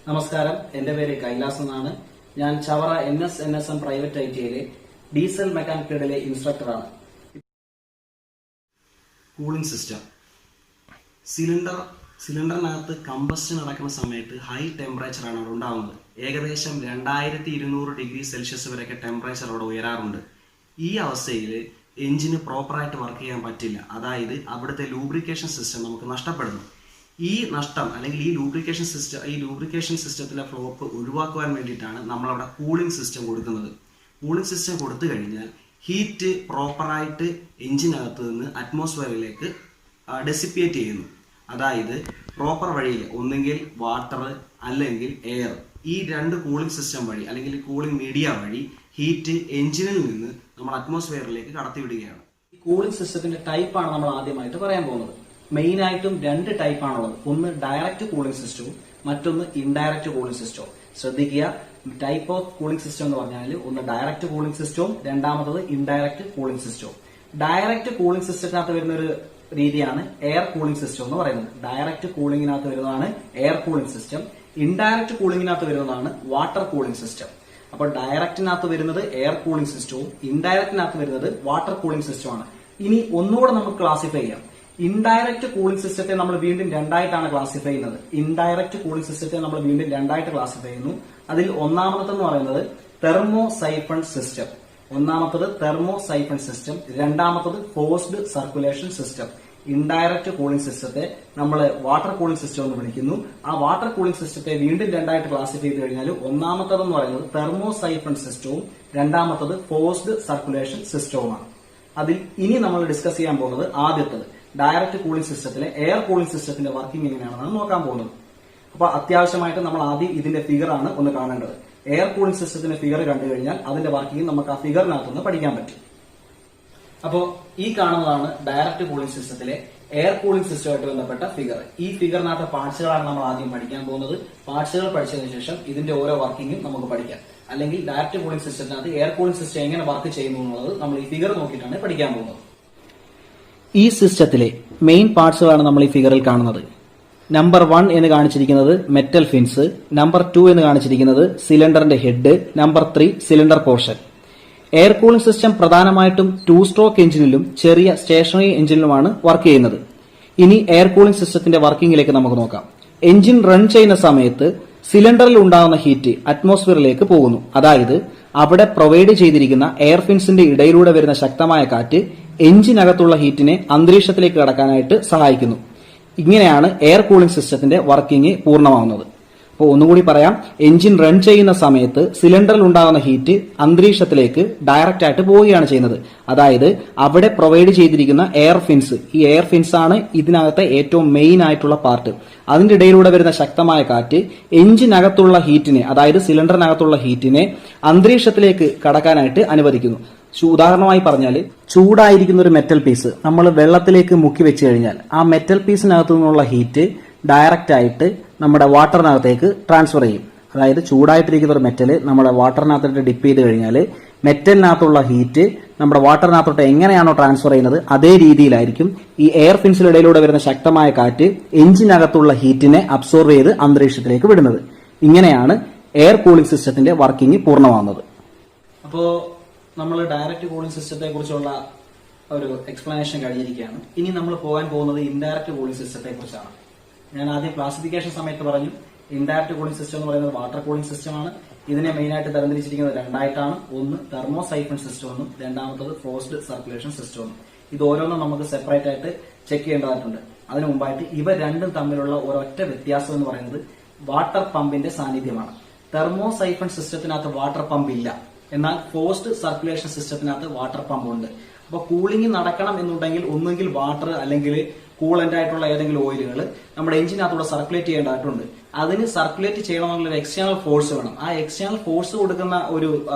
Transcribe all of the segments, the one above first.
നമസ്കാരം, എന്റെ പേര് കൈലാസ് എന്നാണ്. ഞാൻ ചവറ NSM പ്രൈവറ്റ് ITയിലെ ഡീസൽ മെക്കാനിക് ട്രേഡിലെ ഇൻസ്ട്രക്ടറാണ്. കൂളിംഗ് സിസ്റ്റം സിലിണ്ടറിനകത്ത് കമ്പസ്റ്റൻ നടക്കുന്ന സമയത്ത് ഹൈ ടെമ്പറേച്ചറാണ് അവിടെ ഉണ്ടാകുന്നത്. ഏകദേശം 2200 ഡിഗ്രി സെൽഷ്യസ് വരെയൊക്കെ ടെമ്പറേച്ചർ അവിടെ ഉയരാറുണ്ട്. ഈ അവസ്ഥയിൽ എഞ്ചിന് പ്രോപ്പറായിട്ട് വർക്ക് ചെയ്യാൻ പറ്റില്ല. അതായത് അവിടുത്തെ ലൂബ്രിക്കേഷൻ സിസ്റ്റം നമുക്ക് നഷ്ടപ്പെടുന്നു. ഈ നഷ്ടം അല്ലെങ്കിൽ ഈ ലൂബ്രിക്കേഷൻ സിസ്റ്റത്തിലെ ഫ്ലോപ്പ് ഒഴിവാക്കുവാൻ വേണ്ടിയിട്ടാണ് നമ്മളവിടെ കൂളിംഗ് സിസ്റ്റം കൊടുക്കുന്നത്. കൂളിംഗ് സിസ്റ്റം കൊടുത്തു കഴിഞ്ഞാൽ ഹീറ്റ് പ്രോപ്പറായിട്ട് എഞ്ചിനകത്ത് നിന്ന് അറ്റ്മോസ്ഫിയറിലേക്ക് ഡെസിപ്പേറ്റ് ചെയ്യുന്നു. അതായത് പ്രോപ്പർ വഴിയിൽ ഒന്നെങ്കിൽ വാട്ടർ അല്ലെങ്കിൽ എയർ, ഈ രണ്ട് കൂളിംഗ് സിസ്റ്റം വഴി അല്ലെങ്കിൽ കൂളിംഗ് മീഡിയ വഴി ഹീറ്റ് എഞ്ചിനിൽ നിന്ന് നമ്മൾ അറ്റ്മോസ്ഫിയറിലേക്ക് കടത്തിവിടുകയാണ്. ഈ കൂളിംഗ് സിസ്റ്റത്തിന്റെ ടൈപ്പാണ് നമ്മൾ ആദ്യമായിട്ട് പറയാൻ പോകുന്നത്. മെയിൻ ആയിട്ടും രണ്ട് ടൈപ്പാണുള്ളത്. ഒന്ന് ഡയറക്റ്റ് കൂളിംഗ് സിസ്റ്റവും മറ്റൊന്ന് ഇൻഡയറക്റ്റ് കൂളിംഗ് സിസ്റ്റവും. ശ്രദ്ധിക്കുക, ടൈപ്പ് ഓഫ് കൂളിംഗ് സിസ്റ്റം എന്ന് പറഞ്ഞാൽ ഒന്ന് ഡയറക്റ്റ് കൂളിംഗ് സിസ്റ്റവും രണ്ടാമത്തത് ഇൻഡയറക്റ്റ് കൂളിംഗ് സിസ്റ്റവും. ഡയറക്റ്റ് കൂളിംഗ് സിസ്റ്റത്തിനകത്ത് വരുന്ന ഒരു രീതിയാണ് എയർ കൂളിംഗ് സിസ്റ്റം എന്ന് പറയുന്നത്. ഡയറക്റ്റ് കൂളിംഗിനകത്ത് വരുന്നതാണ് എയർ കൂളിംഗ് സിസ്റ്റം. ഇൻഡയറക്റ്റ് കൂളിംഗിനകത്ത് വരുന്നതാണ് വാട്ടർ കൂളിംഗ് സിസ്റ്റം. അപ്പോൾ ഡയറക്റ്റിനകത്ത് വരുന്നത് എയർ കൂളിംഗ് സിസ്റ്റവും ഇൻഡയറക്റ്റിനകത്ത് വരുന്നത് വാട്ടർ കൂളിംഗ് സിസ്റ്റമാണ്. ഇനി ഒന്നുകൂടെ നമുക്ക് ക്ലാസിഫൈ ചെയ്യാം. ഇൻഡയറക്റ്റ് കൂളിംഗ് സിസ്റ്റത്തെ നമ്മൾ വീണ്ടും രണ്ടായിട്ടാണ് ക്ലാസിഫൈ ചെയ്യുന്നത്. ഇൻഡയറക്റ്റ് കൂളിംഗ് സിസ്റ്റത്തെ നമ്മൾ വീണ്ടും രണ്ടായിട്ട് ക്ലാസിഫൈ ചെയ്യുന്നു. അതിൽ ഒന്നാമത്തെന്ന് പറയുന്നത് തെർമോസൈഫൺ സിസ്റ്റം. രണ്ടാമത്തത് forced circulation system. Indirect cooling സിസ്റ്റത്തെ നമ്മൾ വാട്ടർ കൂളിംഗ് സിസ്റ്റം എന്ന് വിളിക്കുന്നു. ആ വാട്ടർ കൂളിംഗ് സിസ്റ്റത്തെ വീണ്ടും രണ്ടായിട്ട് ക്ലാസിഫൈ ചെയ്ത് കഴിഞ്ഞാൽ ഒന്നാമത്തതെന്ന് പറയുന്നത് തെർമോസൈഫൺ സിസ്റ്റവും രണ്ടാമത്തത് ഫോഴ്സ്ഡ് സർക്കുലേഷൻ സിസ്റ്റവുമാണ്. അതിൽ ഇനി നമ്മൾ ഡിസ്കസ് ചെയ്യാൻ പോകുന്നത് ആദ്യത്തത് ഡയറക്റ്റ് കൂളിംഗ് സിസ്റ്റത്തിലെ എയർ കൂളിംഗ് സിസ്റ്റത്തിന്റെ വർക്കിംഗ് എങ്ങനെയാണെന്നാണ് നോക്കാൻ പോകുന്നത്. അപ്പൊ അത്യാവശ്യമായിട്ട് നമ്മൾ ആദ്യം ഇതിന്റെ ഫിഗർ ആണ് ഒന്ന് കാണേണ്ടത്. എയർ കൂളിംഗ് സിസ്റ്റത്തിന്റെ ഫിഗർ കണ്ടു കഴിഞ്ഞാൽ അതിന്റെ വർക്കിംഗ് നമുക്ക് ആ ഫിഗറിനകത്തുനിന്ന് പഠിക്കാൻ പറ്റും. അപ്പോൾ ഈ കാണുന്നതാണ് ഡയറക്റ്റ് കൂളിംഗ് സിസ്റ്റത്തിലെ എയർ കൂളിംഗ് സിസ്റ്റമായിട്ട് ബന്ധപ്പെട്ട ഫിഗർ. ഈ ഫിഗറിനകത്തെ പാർട്സുകളാണ് നമ്മൾ ആദ്യം പഠിക്കാൻ പോകുന്നത്. പാർട്സുകൾ പഠിച്ചതിന് ശേഷം ഇതിന്റെ ഓരോ വർക്കിംഗും നമുക്ക് പഠിക്കാം. അല്ലെങ്കിൽ ഡയറക്റ്റ് കൂളിംഗ് സിസ്റ്റത്തിനകത്ത് എയർ കൂളിംഗ് സിസ്റ്റം എങ്ങനെ വർക്ക് ചെയ്യുന്നു എന്നുള്ളത് നമ്മൾ ഈ ഫിഗർ നോക്കിയിട്ടാണ് പഠിക്കാൻ പോകുന്നത്. ഈ സിസ്റ്റത്തിലെ മെയിൻ പാർട്സുകളാണ് നമ്മൾ ഈ ഫിഗറിൽ കാണുന്നത്. നമ്പർ 1 എന്ന് കാണിച്ചിരിക്കുന്നത് മെറ്റൽ ഫിൻസ്, നമ്പർ 2 എന്ന് കാണിച്ചിരിക്കുന്നത് സിലിണ്ടറിന്റെ head, number 3 cylinder portion. Air cooling system പ്രധാനമായിട്ടും 2 സ്ട്രോക്ക് എഞ്ചിനിലും ചെറിയ സ്റ്റേഷനറി എഞ്ചിനിലുമാണ് വർക്ക് ചെയ്യുന്നത്. ഇനി എയർ കൂളിംഗ് സിസ്റ്റത്തിന്റെ വർക്കിംഗിലേക്ക് നമുക്ക് നോക്കാം. എഞ്ചിൻ റൺ ചെയ്യുന്ന സമയത്ത് സിലിണ്ടറിൽ ഉണ്ടാകുന്ന ഹീറ്റ് അറ്റ്മോസ്ഫിയറിലേക്ക് പോകുന്നു. അതായത് അവിടെ പ്രൊവൈഡ് ചെയ്തിരിക്കുന്ന എയർ ഫിൻസിന്റെ ഇടയിലൂടെ വരുന്ന ശക്തമായ കാറ്റ് എഞ്ചിനകത്തുള്ള ഹീറ്റിനെ അന്തരീക്ഷത്തിലേക്ക് കടക്കാനായിട്ട് സഹായിക്കുന്നു. ഇങ്ങനെയാണ് എയർ കൂളിംഗ് സിസ്റ്റത്തിന്റെ വർക്കിംഗ് പൂർണ്ണമാവുന്നത്. അപ്പോൾ ഒന്നുകൂടി പറയാം, എഞ്ചിൻ റൺ ചെയ്യുന്ന സമയത്ത് സിലിണ്ടറിൽ ഉണ്ടാകുന്ന ഹീറ്റ് അന്തരീക്ഷത്തിലേക്ക് ഡയറക്റ്റ് ആയിട്ട് പോവുകയാണ് ചെയ്യുന്നത്. അതായത് അവിടെ പ്രൊവൈഡ് ചെയ്തിരിക്കുന്ന എയർ ഫിൻസ്, ഈ എയർ ഫിൻസ് ആണ് ഇതിനകത്തെ ഏറ്റവും മെയിൻ ആയിട്ടുള്ള പാർട്ട്. അതിന്റെ ഇടയിലൂടെ വരുന്ന ശക്തമായ കാറ്റ് എഞ്ചിനകത്തുള്ള ഹീറ്റിനെ, അതായത് സിലിണ്ടറിനകത്തുള്ള ഹീറ്റിനെ അന്തരീക്ഷത്തിലേക്ക് കടക്കാനായിട്ട് അനുവദിക്കുന്നു. ഉദാഹരണമായി പറഞ്ഞാൽ, ചൂടായിരിക്കുന്ന ഒരു മെറ്റൽ പീസ് നമ്മൾ വെള്ളത്തിലേക്ക് മുക്കി വെച്ച് കഴിഞ്ഞാൽ ആ മെറ്റൽ പീസിനകത്തു നിന്നുള്ള ഹീറ്റ് ഡയറക്റ്റ് ആയിട്ട് നമ്മുടെ വാട്ടറിനകത്തേക്ക് ട്രാൻസ്ഫർ ചെയ്യും. അതായത് ചൂടായിട്ടിരിക്കുന്ന ഒരു മെറ്റൽ നമ്മുടെ വാട്ടറിനകത്തോട്ട് ഡിപ്പ് ചെയ്ത് കഴിഞ്ഞാൽ മെറ്റലിനകത്തുള്ള ഹീറ്റ് നമ്മുടെ വാട്ടറിനകത്തോട്ട് എങ്ങനെയാണോ ട്രാൻസ്ഫർ ചെയ്യുന്നത് അതേ രീതിയിലായിരിക്കും ഈ എയർ ഫിൻസിനിടയിലൂടെ വരുന്ന ശക്തമായ കാറ്റ് എഞ്ചിനകത്തുള്ള ഹീറ്റിനെ അബ്സോർവ് ചെയ്ത് അന്തരീക്ഷത്തിലേക്ക് വിടുന്നത്. ഇങ്ങനെയാണ് എയർ കൂളിംഗ് സിസ്റ്റത്തിന്റെ വർക്കിംഗ് പൂർണ്ണമാകുന്നത്. അപ്പോ നമ്മൾ ഡയറക്റ്റ് കൂളിംഗ് സിസ്റ്റത്തെ കുറിച്ചുള്ള ഒരു എക്സ്പ്ലനേഷൻ കഴിഞ്ഞിരിക്കുകയാണ്. ഇനി നമ്മൾ പോകാൻ പോകുന്നത് ഇൻഡയറക്റ്റ് കൂളിംഗ് സിസ്റ്റത്തെ കുറിച്ചാണ്. ഞാൻ ആദ്യം ക്ലാസിഫിക്കേഷൻ സമയത്ത് പറഞ്ഞു, ഇൻഡയറക്റ്റ് കൂളിംഗ് സിസ്റ്റം എന്ന് പറയുന്നത് വാട്ടർ കൂളിംഗ് സിസ്റ്റമാണ്. ഇതിനെ മെയിനായിട്ട് തരംതിരിച്ചിരിക്കുന്നത് രണ്ടായിട്ടാണ്. ഒന്ന് തെർമോസൈഫൺ സിസ്റ്റം എന്നും രണ്ടാമത്തത് ഫോഴ്സ്ഡ് സർക്കുലേഷൻ സിസ്റ്റം എന്നും. ഇത് ഓരോന്നും നമുക്ക് സെപ്പറേറ്റ് ആയിട്ട് ചെക്ക് ചെയ്യേണ്ടതായിട്ടുണ്ട്. അതിനു മുമ്പായിട്ട് ഇവ രണ്ടും തമ്മിലുള്ള ഒരൊറ്റ വ്യത്യാസം എന്ന് പറയുന്നത് വാട്ടർ പമ്പിന്റെ സാന്നിധ്യമാണ്. തെർമോസൈഫൺ സിസ്റ്റത്തിനകത്ത് വാട്ടർ പമ്പ് ഇല്ല, എന്നാൽ ഫോഴ്സ്ഡ് സർക്കുലേഷൻ സിസ്റ്റത്തിനകത്ത് വാട്ടർ പമ്പ് ഉണ്ട്. അപ്പൊ കൂളിംഗ് നടക്കണം എന്നുണ്ടെങ്കിൽ ഒന്നുകിൽ വാട്ടർ അല്ലെങ്കിൽ കൂളന്റ് ആയിട്ടുള്ള ഏതെങ്കിലും ഓയിലുകൾ നമ്മുടെ എഞ്ചിനകത്തൂടെ സർക്കുലേറ്റ് ചെയ്യേണ്ടതായിട്ടുണ്ട്. അതിന് സർക്കുലേറ്റ് ചെയ്യണമെങ്കിൽ ഒരു എക്സ്റ്റേണൽ ഫോഴ്സ് വേണം. ആ എക്സ്റ്റേണൽ ഫോഴ്സ് കൊടുക്കുന്ന ഒരു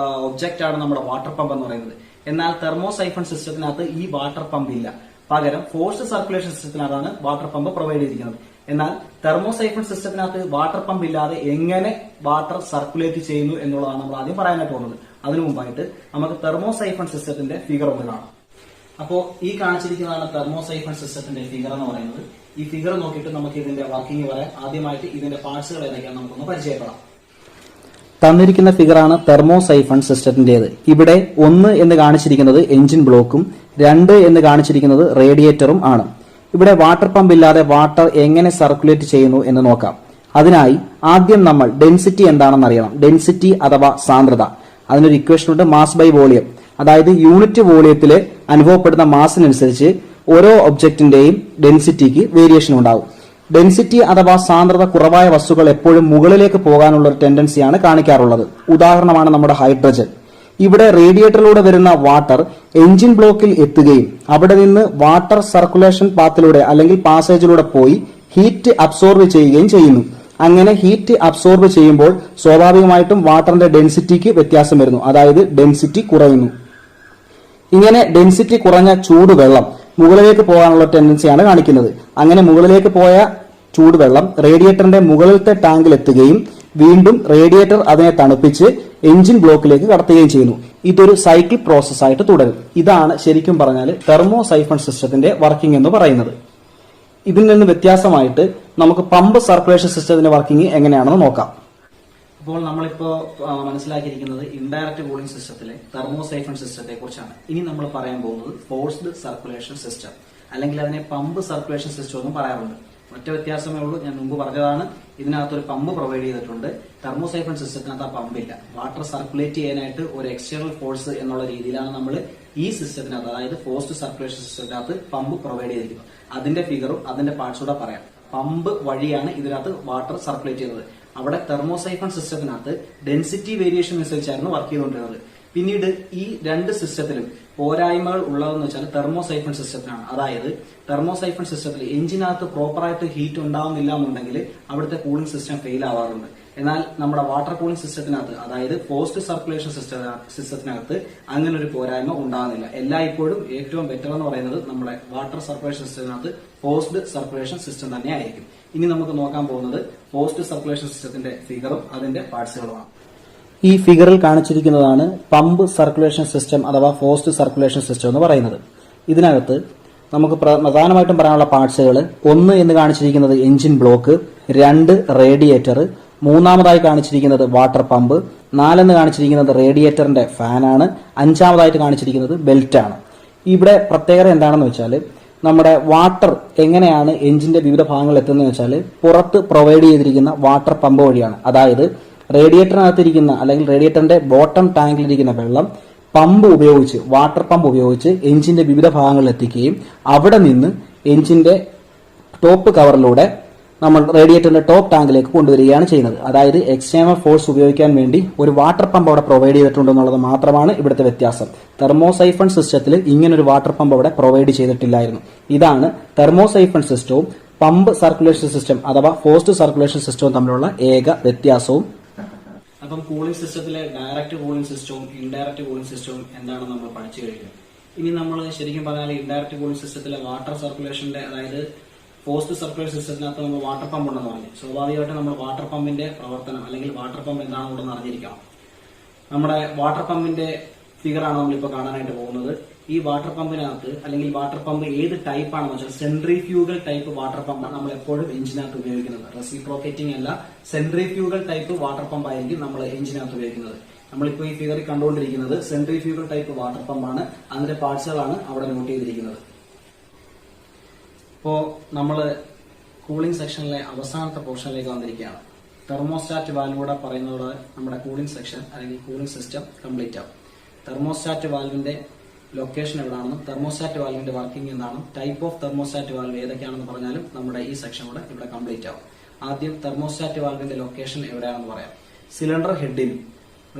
ഒബ്ജക്റ്റ് ആണ് നമ്മുടെ വാട്ടർ പമ്പ് എന്ന് പറയുന്നത്. എന്നാൽ തെർമോസൈഫൺ സിസ്റ്റത്തിനകത്ത് ഈ വാട്ടർ പമ്പ് ഇല്ല. പകരം ഫോഴ്സ്ഡ് സർക്കുലേഷൻ സിസ്റ്റത്തിനകത്താണ് വാട്ടർ പമ്പ് പ്രൊവൈഡ് ചെയ്തിരിക്കുന്നത്. എന്നാൽ തെർമോസൈഫൺ സിസ്റ്റത്തിനകത്ത് വാട്ടർ പമ്പ് ഇല്ലാതെ എങ്ങനെ വാട്ടർ സർക്കുലേറ്റ് ചെയ്യുന്നു എന്നുള്ളതാണ് നമ്മൾ ആദ്യം പറയാനായിട്ട് പോകുന്നത്. അതിനു മുമ്പായിട്ട് നമുക്ക് തെർമോസൈഫൺ സിസ്റ്റത്തിന്റെ ഫിഗർ ഒന്ന് കാണാം. അപ്പോൾ ഈ കാണിച്ചിരിക്കുന്നതാണ് തെർമോസൈഫൺ സിസ്റ്റത്തിന്റെ ഫിഗർ എന്ന് പറയുന്നത്. ഈ ഫിഗർ നോക്കിയിട്ട് നമുക്ക് ഇതിന്റെ വർക്കിംഗ് പറയാം. ആദ്യമായിട്ട് ഇതിന്റെ പാർട്സുകൾ ഏതൊക്കെയാണ് നമുക്കൊന്ന് പരിചയപ്പെടാം. തന്നിരിക്കുന്ന ഫിഗറാണ് തെർമോസൈഫൺ സിസ്റ്റത്തിന്റേത്. ഇവിടെ 1 എന്ന് കാണിച്ചിരിക്കുന്നത് എഞ്ചിൻ ബ്ലോക്കും 2 എന്ന് കാണിച്ചിരിക്കുന്നത് റേഡിയേറ്ററും ആണ്. ഇവിടെ വാട്ടർ പമ്പ് ഇല്ലാതെ വാട്ടർ എങ്ങനെ സർക്കുലേറ്റ് ചെയ്യുന്നു എന്ന് നോക്കാം. അതിനായി ആദ്യം നമ്മൾ ഡെൻസിറ്റി എന്താണെന്ന് അറിയണം. ഡെൻസിറ്റി അഥവാ സാന്ദ്രത, അതിനൊരു ഇക്വേഷൻ ഉണ്ട്, മാസ് ബൈ വോളിയം. അതായത് യൂണിറ്റ് വോളിയത്തിൽ അനുഭവപ്പെടുന്ന മാസിനനുസരിച്ച് ഓരോ ഒബ്ജക്റ്റിന്റെയും ഡെൻസിറ്റിക്ക് വേരിയേഷൻ ഉണ്ടാകും. ഡെൻസിറ്റി അഥവാ സാന്ദ്രത കുറവായ വസ്തുക്കൾ എപ്പോഴും മുകളിലേക്ക് പോകാനുള്ള ഒരു ടെൻഡൻസിയാണ് കാണിക്കാറുള്ളത്. ഉദാഹരണമാണ് നമ്മുടെ ഹൈഡ്രജൻ. ഇവിടെ റേഡിയേറ്ററിലൂടെ വരുന്ന വാട്ടർ എഞ്ചിൻ ബ്ലോക്കിൽ എത്തുകയും അവിടെ നിന്ന് വാട്ടർ സർക്കുലേഷൻ പാത്തിലൂടെ അല്ലെങ്കിൽ പാസേജിലൂടെ പോയി ഹീറ്റ് അബ്സോർബ് ചെയ്യുകയും ചെയ്യുന്നു. അങ്ങനെ ഹീറ്റ് അബ്സോർബ് ചെയ്യുമ്പോൾ സ്വാഭാവികമായിട്ടും വാട്ടറിന്റെ ഡെൻസിറ്റിക്ക് വ്യത്യാസം വരുന്നു, അതായത് ഡെൻസിറ്റി കുറയുന്നു. ഇങ്ങനെ ഡെൻസിറ്റി കുറഞ്ഞ ചൂടുവെള്ളം മുകളിലേക്ക് പോകാനുള്ള ടെൻഡൻസിയാണ് കാണിക്കുന്നത്. അങ്ങനെ മുകളിലേക്ക് പോയ ചൂടുവെള്ളം റേഡിയേറ്ററിന്റെ മുകളിലത്തെ ടാങ്കിൽ എത്തുകയും വീണ്ടും റേഡിയേറ്റർ അതിനെ തണുപ്പിച്ച് എഞ്ചിൻ ബ്ലോക്കിലേക്ക് കടത്തുകയും ചെയ്യുന്നു. ഇതൊരു സൈക്കിൾ പ്രോസസ് ആയിട്ട് തുടരും. ഇതാണ് ശരിക്കും പറഞ്ഞാൽ തെർമോസൈഫൺ സിസ്റ്റത്തിന്റെ വർക്കിംഗ് എന്ന് പറയുന്നത്. ഇതിൽ നിന്ന് വ്യത്യാസമായിട്ട് നമുക്ക് പമ്പ് സർക്കുലേഷൻ സിസ്റ്റത്തിന്റെ വർക്കിംഗ് എങ്ങനെയാണെന്ന് നോക്കാം. അപ്പോൾ നമ്മളിപ്പോ മനസ്സിലാക്കിയിരിക്കുന്നത് ഇൻഡയറക്റ്റ് കൂളിംഗ് സിസ്റ്റത്തിലെ തെർമോസൈഫൺ സിസ്റ്റത്തെ കുറിച്ചാണ്. ഇനി നമ്മൾ പറയാൻ പോകുന്നത് ഫോഴ്സ്ഡ് സർക്കുലേഷൻ സിസ്റ്റം, അല്ലെങ്കിൽ അതിനെ പമ്പ് സർക്കുലേഷൻ സിസ്റ്റം എന്നും പറയാറുണ്ട്. ഒറ്റ വ്യത്യാസമേ ഉള്ളൂ, ഞാൻ മുമ്പ് പറഞ്ഞതാണ്. ഇതിനകത്തൊരു പമ്പ് പ്രൊവൈഡ് ചെയ്തിട്ടുണ്ട്. തെർമോസൈഫൺ സിസ്റ്റത്തിനകത്ത് ആ പമ്പില്ല. വാട്ടർ സർക്കുലേറ്റ് ചെയ്യാനായിട്ട് ഒരു എക്സ്റ്റേണൽ ഫോഴ്സ് എന്നുള്ള രീതിയിലാണ് നമ്മൾ ഈ സിസ്റ്റത്തിനകത്ത്, അതായത് ഫോഴ്സ്ഡ് സർക്കുലേഷൻ സിസ്റ്റത്തിനകത്ത് പമ്പ് പ്രൊവൈഡ് ചെയ്തിരിക്കുന്നത്. അതിന്റെ ഫിഗറും അതിന്റെ പാർട്സ് കൂടെ പറയാം. പമ്പ് വഴിയാണ് ഇതിനകത്ത് വാട്ടർ സർക്കുലേറ്റ് ചെയ്യുന്നത്. അവിടെ തെർമോസൈഫൺ സിസ്റ്റത്തിനകത്ത് ഡെൻസിറ്റി വേരിയേഷൻ അനുസരിച്ചായിരുന്നു വർക്ക് ചെയ്തുകൊണ്ടിരുന്നത്. പിന്നീട് ഈ രണ്ട് സിസ്റ്റത്തിലും പോരായ്മകൾ ഉള്ളതെന്ന് വെച്ചാൽ തെർമോസൈഫൺ സിസ്റ്റത്തിനാണ്. അതായത് തെർമോസൈഫൺ സിസ്റ്റത്തിൽ എഞ്ചിനകത്ത് പ്രോപ്പറായിട്ട് ഹീറ്റ് ഉണ്ടാവുന്നില്ല എന്നുണ്ടെങ്കിൽ അവിടുത്തെ കൂളിംഗ് സിസ്റ്റം ഫെയിൽ ആവാറുണ്ട്. എന്നാൽ നമ്മുടെ വാട്ടർ കൂളിംഗ് സിസ്റ്റത്തിനകത്ത്, അതായത് ഫോഴ്സ്ഡ് സർക്കുലേഷൻ സിസ്റ്റത്തിനകത്ത് അങ്ങനെ ഒരു പോരായ്മ ഉണ്ടാകുന്നില്ല. എല്ലായ്പ്പോഴും ഏറ്റവും ബെറ്റർ എന്ന് പറയുന്നത് നമ്മുടെ വാട്ടർ സർക്കുലേഷൻ സിസ്റ്റത്തിനകത്ത് ഫോഴ്സ്ഡ് സർക്കുലേഷൻ സിസ്റ്റം തന്നെ ആയിരിക്കും. ഇനി നമുക്ക് നോക്കാൻ പോകുന്നത് ഫോഴ്സ്ഡ് സർക്കുലേഷൻ സിസ്റ്റത്തിന്റെ ഫിഗറും അതിന്റെ പാർട്സുകളുമാണ്. ഈ ഫിഗറിൽ കാണിച്ചിരിക്കുന്നതാണ് പമ്പ് സർക്കുലേഷൻ സിസ്റ്റം അഥവാ ഫോഴ്സ്ഡ് സർക്കുലേഷൻ സിസ്റ്റം എന്ന് പറയുന്നത്. ഇതിനകത്ത് നമുക്ക് പ്രധാനമായിട്ടും പറയാനുള്ള പാർട്സുകൾ 1 എന്ന് കാണിച്ചിരിക്കുന്നത് എഞ്ചിൻ ബ്ലോക്ക്, 2 റേഡിയേറ്റർ, 3 കാണിച്ചിരിക്കുന്നത് വാട്ടർ പമ്പ്, 4 എന്ന് കാണിച്ചിരിക്കുന്നത് റേഡിയേറ്ററിന്റെ ഫാനാണ്, 5 കാണിച്ചിരിക്കുന്നത് ബെൽറ്റ് ആണ്. ഇവിടെ പ്രത്യേകത എന്താണെന്ന് വെച്ചാൽ നമ്മുടെ വാട്ടർ എങ്ങനെയാണ് എഞ്ചിന്റെ വിവിധ ഭാഗങ്ങളിൽ എത്തുന്നതെന്ന് വെച്ചാൽ പുറത്ത് പ്രൊവൈഡ് ചെയ്തിരിക്കുന്ന വാട്ടർ പമ്പ് വഴിയാണ്. അതായത് റേഡിയേറ്ററിനകത്തിരിക്കുന്ന അല്ലെങ്കിൽ റേഡിയേറ്ററിന്റെ ബോട്ടം ടാങ്കിലിരിക്കുന്ന വെള്ളം പമ്പ് ഉപയോഗിച്ച്, വാട്ടർ പമ്പ് ഉപയോഗിച്ച് എഞ്ചിന്റെ വിവിധ ഭാഗങ്ങളിൽ എത്തിക്കുകയും അവിടെ നിന്ന് എഞ്ചിന്റെ ടോപ്പ് കവറിലൂടെ നമ്മൾ റേഡിയേറ്ററിന്റെ ടോപ്പ് ടാങ്കിലേക്ക് കൊണ്ടുവരികയാണ് ചെയ്യുന്നത്. അതായത് എക്സ്റ്റേണൽ ഫോഴ്സ് ഉപയോഗിക്കാൻ വേണ്ടി ഒരു വാട്ടർ പമ്പ് അവിടെ പ്രൊവൈഡ് ചെയ്തിട്ടുണ്ടെന്നുള്ളത് മാത്രമാണ് ഇവിടുത്തെ വ്യത്യാസം. തെർമോസൈഫൺ സിസ്റ്റത്തിൽ ഇങ്ങനൊരു വാട്ടർ പമ്പ് അവിടെ പ്രൊവൈഡ് ചെയ്തിട്ടില്ലായിരുന്നു. ഇതാണ് തെർമോസൈഫൺ സിസ്റ്റവും പമ്പ് സർക്കുലേഷൻ സിസ്റ്റം അഥവാ ഫോഴ്സ്ഡ് സർക്കുലേഷൻ സിസ്റ്റവും തമ്മിലുള്ള ഏക വ്യത്യാസവും. അപ്പം കൂളിംഗ് സിസ്റ്റത്തിലെ ഡയറക്റ്റ് കൂളിംഗ് സിസ്റ്റവും ഇൻഡയറക്റ്റ് കൂളിംഗ് സിസ്റ്റവും എന്താണെന്ന് നമ്മൾ പഠിച്ചു കഴിഞ്ഞു. ഇനി നമ്മൾ ശരിക്കും പറഞ്ഞാൽ ഇൻഡയറക്റ്റ് കൂളിംഗ് സിസ്റ്റത്തിലെ വാട്ടർ സർക്കുലേഷന്റെ, അതായത് ഫോഴ്സ്ഡ് സർക്കുലേഷൻ സിസ്റ്റത്തിനകത്ത് നമ്മൾ വാട്ടർ പമ്പ് ഉണ്ടെന്ന് പറഞ്ഞു. സ്വാഭാവികമായിട്ടും നമ്മൾ വാട്ടർ പമ്പിന്റെ പ്രവർത്തനം അല്ലെങ്കിൽ വാട്ടർ പമ്പ് എന്താണെന്ന് അറിഞ്ഞിരിക്കണം. നമ്മുടെ വാട്ടർ പമ്പിന്റെ ഫിഗറാണ് നമ്മളിപ്പോൾ കാണാനായിട്ട് പോകുന്നത്. ഈ വാട്ടർ പമ്പിനകത്ത് അല്ലെങ്കിൽ വാട്ടർ പമ്പ് ഏത് ടൈപ്പ് ആണെന്ന് വെച്ചാൽ സെൻട്രിഫ്യൂഗൽ ടൈപ്പ് വാട്ടർ പമ്പാണ് നമ്മൾ എപ്പോഴും എഞ്ചിനകത്ത് ഉപയോഗിക്കുന്നത്. റെസിപ്രോക്കേറ്റിംഗ് അല്ല, സെൻട്രിഫ്യൂഗൽ ടൈപ്പ് വാട്ടർ പമ്പ് ആയിരിക്കും നമ്മൾ എഞ്ചിനകത്ത് ഉപയോഗിക്കുന്നത്. നമ്മളിപ്പോൾ ഈ ഫിഗറിൽ കണ്ടുകൊണ്ടിരിക്കുന്നത് സെൻട്രിഫ്യൂഗൽ ടൈപ്പ് വാട്ടർ പമ്പാണ്. അതിന്റെ പാർട്സുകളാണ് അവിടെ നോട്ട് ചെയ്തിരിക്കുന്നത്. ഇപ്പോ നമ്മൾ കൂളിംഗ് സെക്ഷനിലെ അവസാനത്തെ പോർഷനിലേക്ക് വന്നിരിക്കുകയാണ്. തെർമോസ്റ്റാറ്റ് വാൽവൂടെ പറയുന്നതോടെ നമ്മുടെ കൂളിംഗ് സെക്ഷൻ അല്ലെങ്കിൽ കൂളിംഗ് സിസ്റ്റം കംപ്ലീറ്റ് ആവും. തെർമോസ്റ്റാറ്റ് വാൽവിന്റെ ലൊക്കേഷൻ എവിടെയാണെന്നും തെർമോസ്റ്റാറ്റ് വാൽവിന്റെ വർക്കിംഗ് എന്താണെന്നും ടൈപ്പ് ഓഫ് തെർമോസ്റ്റാറ്റ് വാൽവ് ഏതൊക്കെയാണെന്ന് പറഞ്ഞാലും നമ്മുടെ ഈ സെക്ഷൻ കൂടെ ഇവിടെ കംപ്ലീറ്റ് ആവും. ആദ്യം തെർമോസ്റ്റാറ്റ് വാൽവിന്റെ ലൊക്കേഷൻ എവിടെയാണെന്ന് പറയാം. സിലിണ്ടർ ഹെഡിനും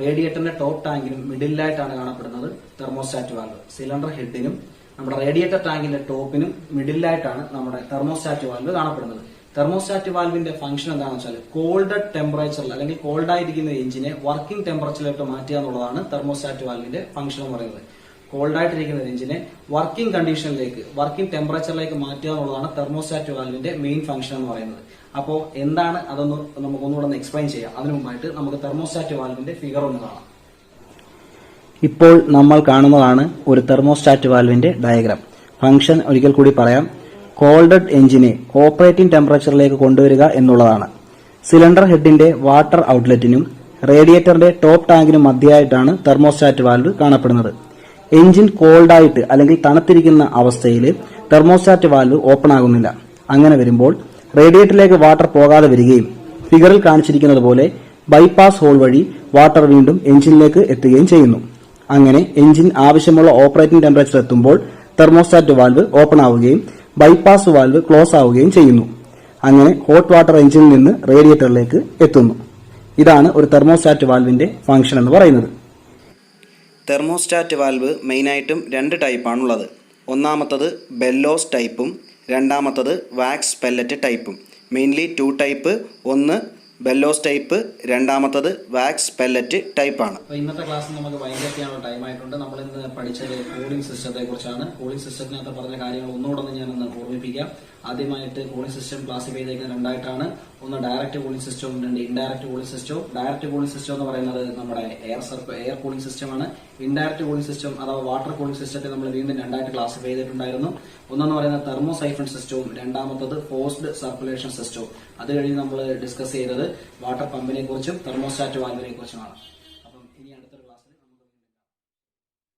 റേഡിയേറ്ററിന്റെ ടോപ്പ് ടാങ്കിനും മിഡിലായിട്ടാണ് കാണപ്പെടുന്നത് തെർമോസ്റ്റാറ്റ് വാൽവ്. സിലിണ്ടർ ഹെഡിനും നമ്മുടെ റേഡിയേറ്റർ ടാങ്കിന്റെ ടോപ്പിനും മിഡിലായിട്ടാണ് നമ്മുടെ തെർമോസ്റ്റാറ്റ് വാൽവ് കാണപ്പെടുന്നത്. തെർമോസ്റ്റാറ്റ് വാൽവിന്റെ ഫംഗ്ഷൻ എന്താണെന്ന് വെച്ചാൽ കോൾഡ് ടെമ്പറേച്ചറിൽ അല്ലെങ്കിൽ കോൾഡ് ആയിരിക്കുന്ന എഞ്ചിനെ വർക്കിംഗ് ടെമ്പറേച്ചറിലോട്ട് മാറ്റുക എന്നുള്ളതാണ് തെർമോസ്റ്റാറ്റ് വാൽവിന്റെ ഫംഗ്ഷൻ എന്ന് പറയുന്നത്. കോൾഡ് ആയിട്ടിരിക്കുന്ന എഞ്ചിനെ വർക്കിംഗ് കണ്ടീഷനിലേക്ക്, വർക്കിംഗ് ടെമ്പറേച്ചറിലേക്ക് മാറ്റുക എന്നുള്ളതാണ് തെർമോസ്റ്റാറ്റ് വാൽവിന്റെ മെയിൻ ഫംഗ്ഷൻ എന്ന് പറയുന്നത്. അപ്പോൾ എന്താണ് അതൊന്ന് നമുക്കൊന്നുകൂടെ എക്സ്പ്ലെയിൻ ചെയ്യാം. അതിനു മുമ്പായിട്ട് നമുക്ക് തെർമോസ്റ്റാറ്റ് വാൽവിന്റെ ഫിഗർ ഒന്ന് കാണാം. ഇപ്പോൾ നമ്മൾ കാണുന്നതാണ് ഒരു തെർമോസ്റ്റാറ്റ് വാൽവിന്റെ ഡയഗ്രാം. ഫംഗ്ഷൻ ഒരിക്കൽ കൂടി പറയാം. കോൾഡഡ് എഞ്ചിനെ ഓപ്പറേറ്റിംഗ് ടെമ്പറേച്ചറിലേക്ക് കൊണ്ടുവരിക എന്നുള്ളതാണ്. സിലിണ്ടർ ഹെഡിന്റെ വാട്ടർ ഔട്ട്ലെറ്റിനും റേഡിയേറ്ററിന്റെ ടോപ്പ് ടാങ്കിനും മധ്യയായിട്ടാണ് തെർമോസ്റ്റാറ്റ് വാൽവ് കാണപ്പെടുന്നത്. എഞ്ചിൻ കോൾഡായിട്ട് അല്ലെങ്കിൽ തണുത്തിരിക്കുന്ന അവസ്ഥയിൽ തെർമോസ്റ്റാറ്റ് വാൽവ് ഓപ്പൺ ആകുന്നില്ല. അങ്ങനെ വരുമ്പോൾ റേഡിയേറ്ററിലേക്ക് വാട്ടർ പോകാതെ വരികയും ഫിഗറിൽ കാണിച്ചിരിക്കുന്നത് പോലെ ബൈപ്പാസ് ഹോൾ വഴി വാട്ടർ വീണ്ടും എഞ്ചിനിലേക്ക് എത്തുകയും ചെയ്യുന്നു. അങ്ങനെ എഞ്ചിൻ ആവശ്യമുള്ള ഓപ്പറേറ്റിംഗ് ടെമ്പറേച്ചർ എത്തുമ്പോൾ തെർമോസ്റ്റാറ്റ് വാൽവ് ഓപ്പൺ ആവുകയും ബൈപ്പാസ് വാൽവ് ക്ലോസ് ആവുകയും ചെയ്യുന്നു. അങ്ങനെ ഹോട്ട് വാട്ടർ എഞ്ചിനിൽ നിന്ന് റേഡിയേറ്ററിലേക്ക് എത്തുന്നു. ഇതാണ് ഒരു തെർമോസ്റ്റാറ്റ് വാൽവിന്റെ ഫംഗ്ഷൻ എന്ന് പറയുന്നത്. തെർമോസ്റ്റാറ്റ് വാൽവ് മെയിനായിട്ടും 2 ടൈപ്പാണുള്ളത്. ഒന്നാമത്തത് ബെല്ലോസ് ടൈപ്പും രണ്ടാമത്തത് വാക്സ് പെല്ലറ്റ് ടൈപ്പും. മെയിൻലി 2 ടൈപ്പ്, ഒന്ന് ബെല്ലോസ് ടൈപ്പ്, രണ്ടാമത്തത് വാക്സ് പെല്ലറ്റ് ടൈപ്പാണ്. അപ്പോൾ ഇന്നത്തെ ക്ലാസ് നമുക്ക് വൈൻഡ് അപ്പ് ചെയ്യാനുള്ള ടൈം ആയിട്ടുണ്ട്. നമ്മൾ ഇന്ന് പഠിച്ചത് കൂളിംഗ് സിസ്റ്റത്തെ കുറിച്ചാണ്. കൂളിംഗ് സിസ്റ്റത്തിനകത്ത് പറഞ്ഞ കാര്യങ്ങൾ ഒന്നുകൂടെ ഞാനൊന്ന് ഓർമ്മിപ്പിക്കാം. ആദ്യമായിട്ട് കൂളിംഗ് സിസ്റ്റം ക്ലാസിഫൈ ചെയ്തേക്കുന്നത് 2ആയിട്ടാണ്. ഒന്ന് ഡയറക്റ്റ് കൂളിംഗ് സിസ്റ്റവും രണ്ട് ഇൻഡയറക്റ്റ് കൂളിംഗ് സിസ്റ്റവും. ഡയറക്റ്റ് കൂളിംഗ് സിസ്റ്റം എന്ന് പറയുന്നത് നമ്മുടെ എയർ കൂളിംഗ് സിസ്റ്റമാണ്. ഇൻഡയറക്റ്റ് കൂളിംഗ് സിസ്റ്റം അഥവാ വാട്ടർ കൂളിംഗ് സിസ്റ്റത്തെ നമ്മൾ വീണ്ടും 2ആയിട്ട് ക്ലാസിഫൈ ചെയ്തിട്ടുണ്ടായിരുന്നു. ഒന്നെന്ന് പറയുന്നത് തെർമോസൈഫൺ സിസ്റ്റവും രണ്ടാമത്തത് ഫോഴ്സ്ഡ് സർക്കുലേഷൻ സിസ്റ്റവും. അത് കഴിഞ്ഞ് നമ്മൾ ഡിസ്കസ് ചെയ്തത് വാട്ടർ പമ്പിനെ കുറിച്ചും തെർമോസ്റ്റാറ്റ് വാൽവിനെ കുറിച്ചുമാണ്.